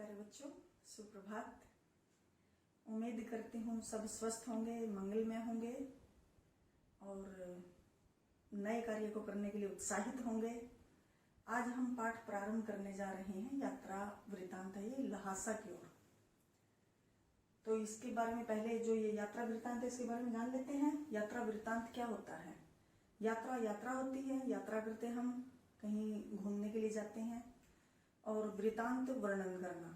प्यारे बच्चों, सुप्रभात। उम्मीद करती हूँ सब स्वस्थ होंगे, मंगलमय होंगे और नए कार्य को करने के लिए उत्साहित होंगे। आज हम पाठ प्रारंभ करने जा रहे हैं। यात्रा वृत्तांत है ये लहासा की ओर। तो इसके बारे में पहले जो ये यात्रा वृत्तांत है इसके बारे में जान लेते हैं। यात्रा वृत्तांत क्या होता है? यात्रा होती है, यात्रा करते हम, कहीं घूमने के लिए जाते हैं। और वृत्तांत वर्णन करना,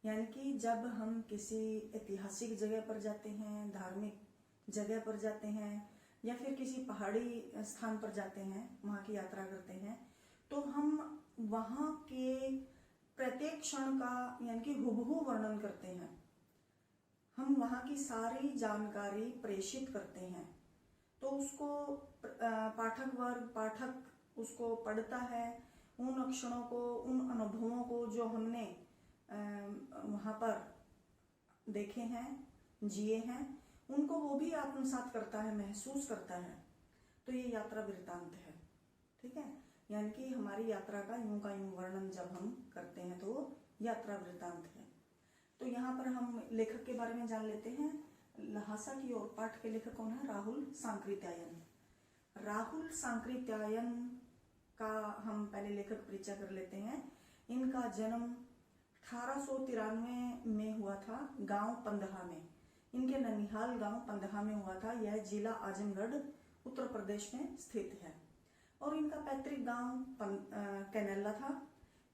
यानी कि जब हम किसी ऐतिहासिक जगह पर जाते हैं, धार्मिक जगह पर जाते हैं या फिर किसी पहाड़ी स्थान पर जाते हैं, वहां की यात्रा करते हैं, तो हम वहां के प्रत्येक क्षण का यानी कि हुबहू वर्णन करते हैं। हम वहां की सारी जानकारी प्रेषित करते हैं। तो उसको पाठक उसको पढ़ता है। उन क्षणों को, उन अनुभवों को जो हमने वहां पर देखे हैं, जिए हैं, उनको वो भी आत्मसात करता है, महसूस करता है। तो ये यात्रा वृत्तांत है। ठीक है, यानी कि हमारी यात्रा का यूं का यूं वर्णन जब हम करते हैं तो वो यात्रा वृत्तांत है। तो यहाँ पर हम लेखक के बारे में जान लेते हैं। लहासा की ओर पाठ के लेखक कौन है? राहुल सांकृत्यायन। राहुल सांकृत्यायन का हम पहले लेखक परिचय कर लेते हैं। इनका जन्म 1893 में हुआ था, गांव पंदहा में। इनके ननिहाल गांव पंदहा में हुआ था। यह जिला आजमगढ़ उत्तर प्रदेश में स्थित है। और इनका पैतृक गांव कैनेला था।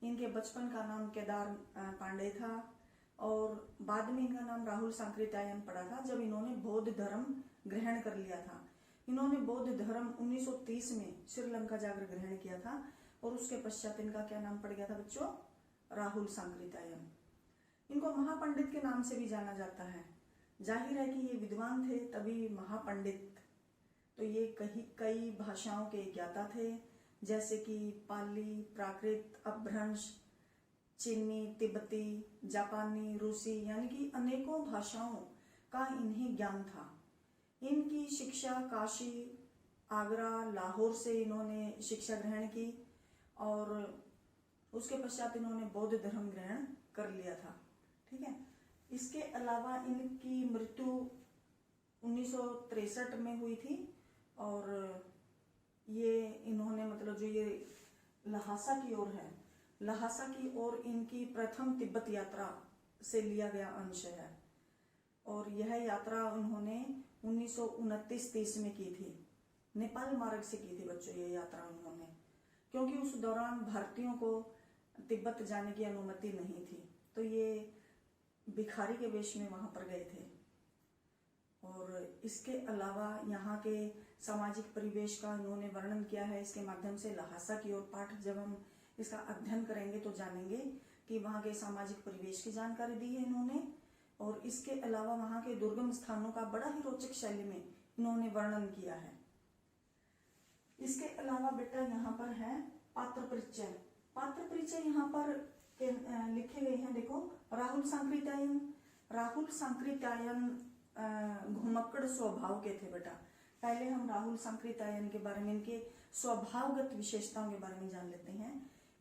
इनके बचपन का नाम केदार पांडे था और बाद में इनका नाम राहुल सांकृत्यायन पड़ा था जब इन्होंने बौद्ध धर्म ग्रहण कर लिया था। इन्होंने बौद्ध धर्म 1930 में श्रीलंका जाकर ग्रहण किया था और उसके पश्चात इनका क्या नाम पड़ गया था बच्चों? राहुल सांकृत्यायन। इनको महापंडित के नाम से भी जाना जाता है। जाहिर है कि ये विद्वान थे, तभी महापंडित। तो ये कई भाषाओं के ज्ञाता थे, जैसे कि पाली, प्राकृत, अपभ्रंश, चीनी, तिब्बती, जापानी, रूसी, यानी कि अनेकों भाषाओं का इन्हें ज्ञान था। इनकी शिक्षा काशी, आगरा, लाहौर से इन्होंने शिक्षा ग्रहण की और उसके पश्चात इन्होंने बौद्ध धर्म ग्रहण कर लिया था। ठीक है, इसके अलावा इनकी मृत्यु 1963 में हुई थी और ये इन्होंने मतलब जो ये लहासा की ओर है, लहासा की ओर इनकी प्रथम तिब्बत यात्रा से लिया गया अंश है। और यह यात्रा उन्होंने 1929-30 में की थी। नेपाल मार्ग से की थी बच्चों ये यात्रा उन्होंने, क्योंकि उस दौरान भारतीयों को तिब्बत जाने की अनुमति नहीं थी। तो ये भिखारी के वेश में वहां पर गए थे। और इसके अलावा यहाँ के सामाजिक परिवेश का इन्होंने वर्णन किया है। इसके माध्यम से लहासा की ओर पाठ जब हम इसका अध्ययन करेंगे तो जानेंगे कि वहां के सामाजिक परिवेश की जानकारी दी है इन्होंने। और इसके अलावा वहां के दुर्गम स्थानों का बड़ा ही रोचक शैली में इन्होंने वर्णन किया है। इसके अलावा बेटा यहाँ पर है पात्र परिचय। पात्र परिचय यहाँ पर लिखे गए हैं। देखो, राहुल सांकृत्यायन। राहुल सांकृत्यायन घुमक्कड़ स्वभाव के थे बेटा। पहले हम राहुल सांकृत्यायन के बारे में, इनके स्वभावगत विशेषताओं के बारे में जान लेते हैं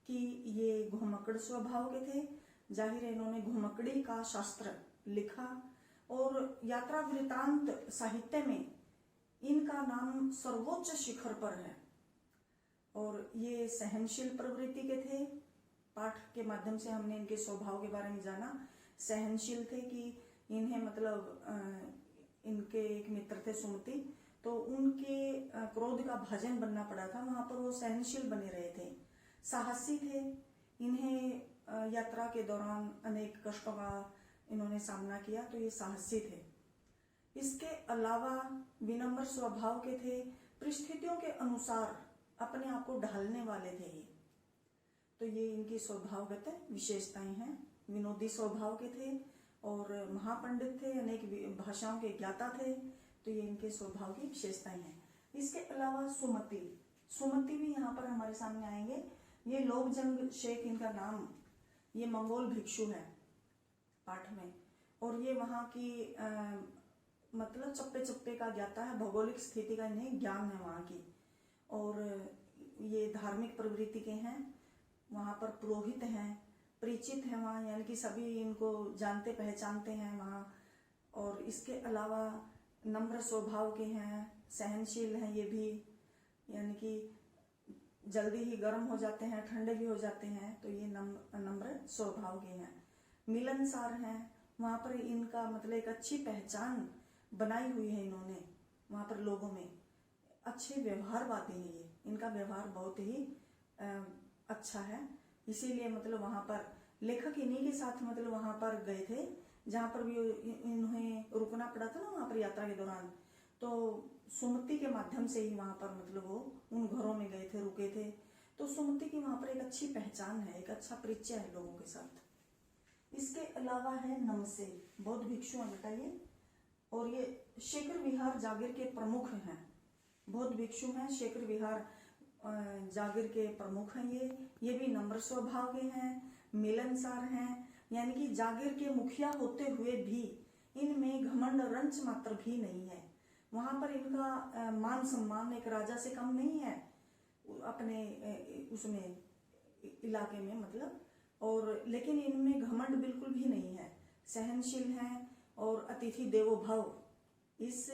कि ये घुमक्कड़ स्वभाव के थे। जाहिर है इन्होंने घुमक्कड़ी का शास्त्र लिखा और यात्रा वृत्तांत साहित्य में इनका नाम सर्वोच्च शिखर पर है। और ये सहनशील प्रवृत्ति के थे। पाठ के माध्यम से हमने इनके स्वभाव के बारे में जाना। सहनशील थे कि इन्हें मतलब इनके एक मित्र थे सुमति, तो उनके क्रोध का भाजन बनना पड़ा था, वहां पर वो सहनशील बने रहे थे। साहसी थे। इन्हें यात्रा के दौरान अनेक कष्टों का इन्होंने सामना किया, तो ये साहसी थे। इसके अलावा विनम्र स्वभाव के थे। परिस्थितियों के अनुसार अपने आप को ढालने वाले थे ये। तो ये इनकी स्वभावगत विशेषताएं हैं। विनोदी स्वभाव के थे और महापंडित थे, अनेक भाषाओं के ज्ञाता थे। तो ये इनके स्वभाव की विशेषताएं हैं। इसके अलावा सुमति भी यहाँ पर हमारे सामने आएंगे। ये लोकजंग शेख इनका नाम, ये मंगोल भिक्षु है पाठ में। और ये वहां की मतलब चप्पे चप्पे का ज्ञाता है, भौगोलिक स्थिति का इन्हें ज्ञान है वहां की। और ये धार्मिक प्रवृत्ति के हैं। वहां पर पुरोहित हैं परिचित हैं वहाँ, यानी कि सभी इनको जानते पहचानते हैं वहाँ। और इसके अलावा नम्र स्वभाव के हैं, सहनशील हैं ये भी, यानी कि जल्दी ही गर्म हो जाते हैं, ठंडे भी हो जाते हैं, तो ये नम्र स्वभाव के हैं। मिलनसार हैं, वहाँ पर इनका मतलब एक अच्छी पहचान बनाई हुई है इन्होंने वहाँ पर लोगों में। अच्छे व्यवहारवादी हैं ये, इनका व्यवहार बहुत ही अच्छा है, इसीलिए मतलब वहाँ पर लेखक इन्हीं के साथ मतलब वहाँ पर गए थे, जहाँ पर भी इन्हें रुकना पड़ा था ना वहाँ पर यात्रा के दौरान। तो सुमति के माध्यम से ही वहाँ पर मतलब वो उन घरों में गए थे, रुके थे। तो सुमति की वहाँ पर एक अच्छी पहचान है, एक अच्छा परिचय है लोगों के साथ। इसके अलावा है नमसे, बौद्ध भिक्षु हैं बेटा ये, और ये शेखर विहार जागीर के प्रमुख हैं। बौद्ध भिक्षु हैं, शेखर विहार जागीर के प्रमुख हैं ये भी नम्र स्वभाव के हैं, मिलनसार हैं, यानी कि जागीर के मुखिया होते हुए भी इनमें घमंड रंच मात्र भी नहीं है। वहां पर इनका मान सम्मान एक राजा से कम नहीं है अपने उसमें इलाके में मतलब, और लेकिन इनमें घमंड बिल्कुल भी नहीं है, सहनशील हैं और अतिथि देवो भव, इस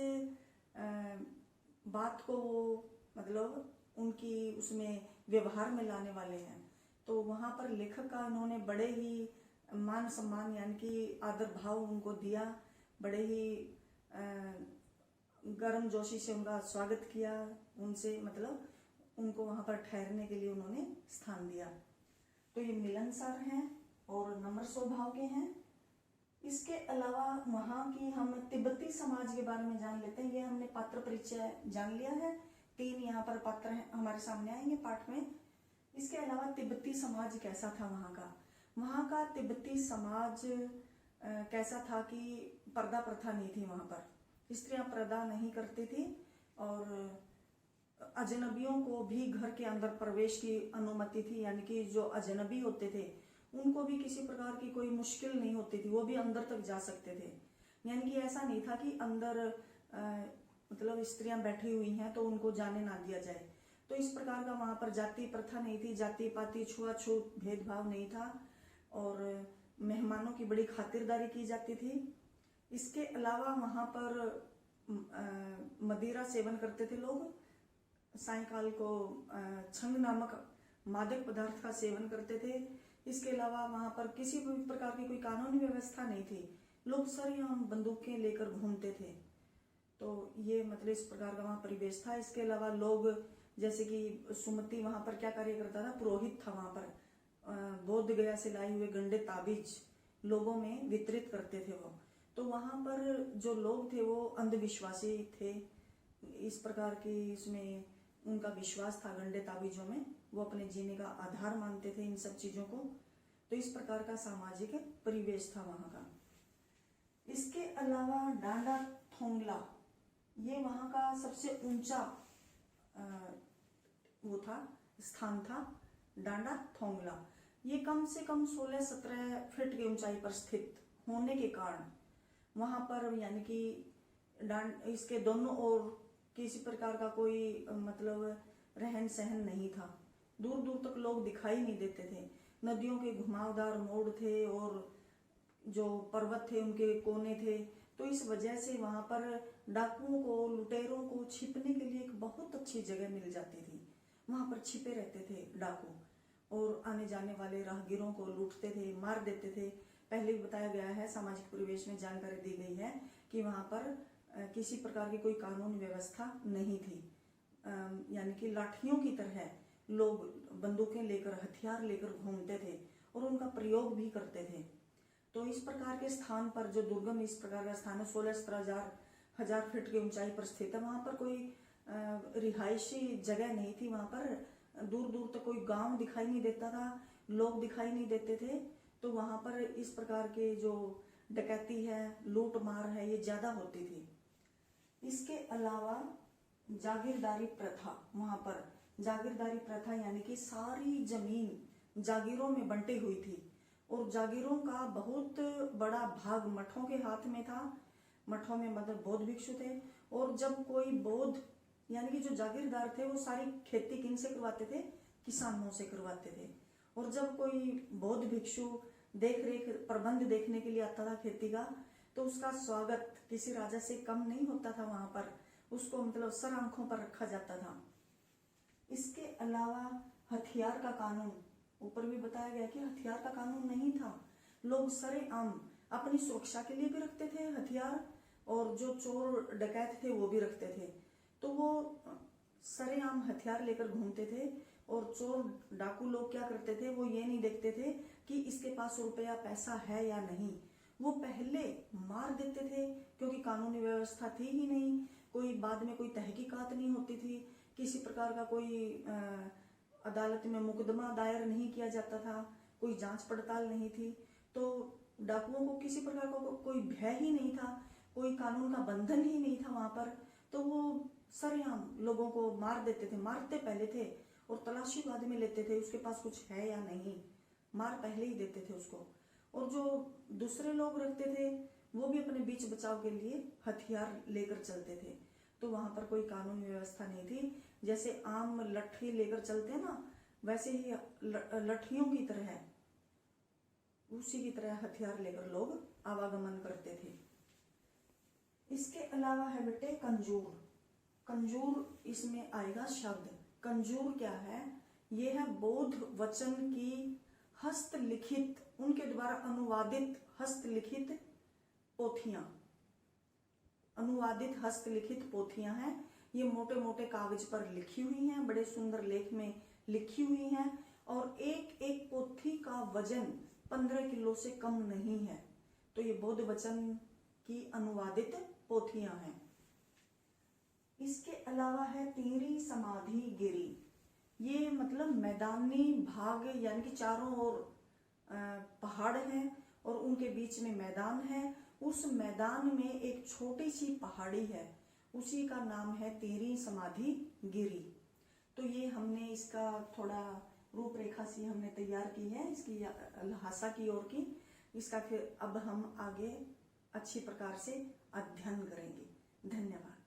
बात को वो मतलब उनकी उसमें व्यवहार में लाने वाले हैं। तो वहाँ पर लेखक का इन्होंने बड़े ही मान सम्मान यानी कि आदर भाव उनको दिया, बड़े ही गर्म जोशी से उनका स्वागत किया, उनसे मतलब उनको वहाँ पर ठहरने के लिए उन्होंने स्थान दिया। तो ये मिलनसार हैं और नम्र स्वभाव के हैं। इसके अलावा वहाँ की हम तिब्बती समाज के बारे में जान लेते हैं। ये हमने पात्र परिचय जान लिया है, 3 यहाँ पर पात्र हैं हमारे सामने आएंगे पाठ में। इसके अलावा तिब्बती समाज कैसा था वहाँ का तिब्बती समाज कैसा था कि पर्दा प्रथा नहीं थी वहाँ पर, स्त्रियां पर्दा नहीं करती थी और अजनबियों को भी घर के अंदर प्रवेश की अनुमति थी, यानी कि जो अजनबी होते थे उनको भी किसी प्रकार की कोई मुश्किल नहीं होती थी, वो भी अंदर तक जा सकते थे। यानी कि ऐसा नहीं था कि अंदर मतलब स्त्रियां बैठी हुई हैं तो उनको जाने ना दिया जाए। तो इस प्रकार का वहाँ पर जाति प्रथा नहीं थी, जाति पाति छुआछूत भेदभाव नहीं था और मेहमानों की बड़ी खातिरदारी की जाती थी। इसके अलावा वहाँ पर मदिरा सेवन करते थे लोग, सायंकाल को छंग नामक मादक पदार्थ का सेवन करते थे। इसके अलावा वहाँ पर किसी भी प्रकार की कोई कानूनी व्यवस्था नहीं थी, लोग सरेआम बंदूकें लेकर घूमते थे। तो ये मतलब इस प्रकार का वहाँ परिवेश था। इसके अलावा लोग जैसे कि सुमति वहाँ पर क्या कार्य करता था, पुरोहित था वहाँ पर, बोध गया से लाए हुए गंडे ताबीज लोगों में वितरित करते थे वो। तो वहाँ पर जो लोग थे वो अंधविश्वासी थे, इस प्रकार की इसमें उनका विश्वास था गंडे ताबीजों में, वो अपने जीने का आधार मानते थे इन सब चीजों को। तो इस प्रकार का सामाजिक परिवेश था वहाँ का। इसके अलावा डांडा थोंगला, ये वहाँ का सबसे ऊंचा वो था, स्थान था डांडा थोंगला। ये कम से कम 16-17 फीट की ऊंचाई पर स्थित होने के कारण वहाँ पर यानी कि इसके दोनों ओर किसी प्रकार का कोई मतलब रहन सहन नहीं था, दूर दूर तक लोग दिखाई नहीं देते थे। नदियों के घुमावदार मोड़ थे और जो पर्वत थे उनके कोने थे, तो इस वजह से वहाँ पर डाकुओं को, लुटेरों को छिपने के लिए एक बहुत अच्छी जगह मिल जाती थी। वहाँ पर छिपे रहते थे डाकू और आने जाने वाले राहगीरों को लूटते थे, मार देते थे। पहले भी बताया गया है, सामाजिक परिवेश में जानकारी दी गई है कि वहाँ पर किसी प्रकार की कोई कानून व्यवस्था नहीं थी, यानी कि लाठियों की तरह लोग बंदूकें लेकर, हथियार लेकर घूमते थे और उनका प्रयोग भी करते थे। तो इस प्रकार के स्थान पर जो दुर्गम इस प्रकार का स्थान है, 16-17 हजार फीट की ऊंचाई पर स्थित है, वहाँ पर कोई रिहायशी जगह नहीं थी। वहाँ पर दूर दूर तक कोई गांव दिखाई नहीं देता था, लोग दिखाई नहीं देते थे। तो वहाँ पर इस प्रकार के जो डकैती है, लूट मार है, ये ज्यादा होती थी। इसके अलावा जागीरदारी प्रथा, वहाँ पर जागीरदारी प्रथा यानी कि सारी जमीन जागीरों में बंटी हुई थी और जागीरों का बहुत बड़ा भाग मठों के हाथ में था। मठों में मतलब बौद्ध भिक्षु थे और जब कोई बौद्ध यानी कि जो जागीरदार थे वो सारी खेती किन से करवाते थे, किसानों से करवाते थे। और जब कोई बौद्ध भिक्षु देख रेख प्रबंध देखने के लिए आता था खेती का, तो उसका स्वागत किसी राजा से कम नहीं होता था। वहां पर उसको मतलब सर आंखों पर रखा जाता था। इसके अलावा हथियार का कानून, ऊपर भी बताया गया कि हथियार का कानून नहीं था। लोग सरेआम अपनी सुरक्षा के लिए भी रखते थे हथियार, और जो चोर डकैत थे वो भी रखते थे। तो वो सरेआम हथियार लेकर घूमते थे, और चोर डाकू लोग क्या करते थे, वो ये नहीं देखते थे कि इसके पास रुपया पैसा है या नहीं, वो पहले मार देते थे, क्योंकि कानूनी व्यवस्था थी ही नहीं। कोई बाद में कोई तहकीकात नहीं होती थी, किसी प्रकार का कोई अदालत में मुकदमा दायर नहीं किया जाता था, कोई जांच पड़ताल नहीं थी। तो डाकुओं को किसी प्रकार का कोई भय ही नहीं था, कोई कानून का बंधन ही नहीं था वहां पर। तो वो सरेआम लोगों को मार देते थे, मारते पहले थे और तलाशी बाद में लेते थे, उसके पास कुछ है या नहीं, मार पहले ही देते थे उसको। और जो दूसरे लोग रखते थे वो भी अपने बीच बचाव के लिए हथियार लेकर चलते थे। तो वहां पर कोई कानूनी व्यवस्था नहीं थी। जैसे आम लट्ठी लेकर चलते हैं ना, वैसे ही लट्ठियों की तरह, उसी की तरह हथियार लेकर लोग आवागमन करते थे। इसके अलावा है बेटे कंजूर। कंजूर इसमें आएगा शब्द। कंजूर क्या है? ये है बौद्ध वचन की हस्तलिखित, उनके द्वारा अनुवादित हस्तलिखित पोथियां। अनुवादित हस्तलिखित पोथियां हैं। ये मोटे मोटे कागज पर लिखी हुई हैं, बड़े सुंदर लेख में लिखी हुई हैं, और एक एक पोथी का वजन 15 किलो से कम नहीं है। तो ये बौद्ध वचन की अनुवादित पोथियां हैं। इसके अलावा है तीरी समाधि गिरी। ये मतलब मैदानी भाग, यानी कि चारों ओर पहाड़ हैं और उनके बीच में मैदान है। उस मैदान में एक छोटी सी पहाड़ी है, उसी का नाम है तीरी समाधि गिरी। तो ये हमने इसका थोड़ा रूपरेखा सी हमने तैयार की है इसकी लहासा की ओर की। इसका फिर अब हम आगे अच्छी प्रकार से अध्ययन करेंगे। धन्यवाद।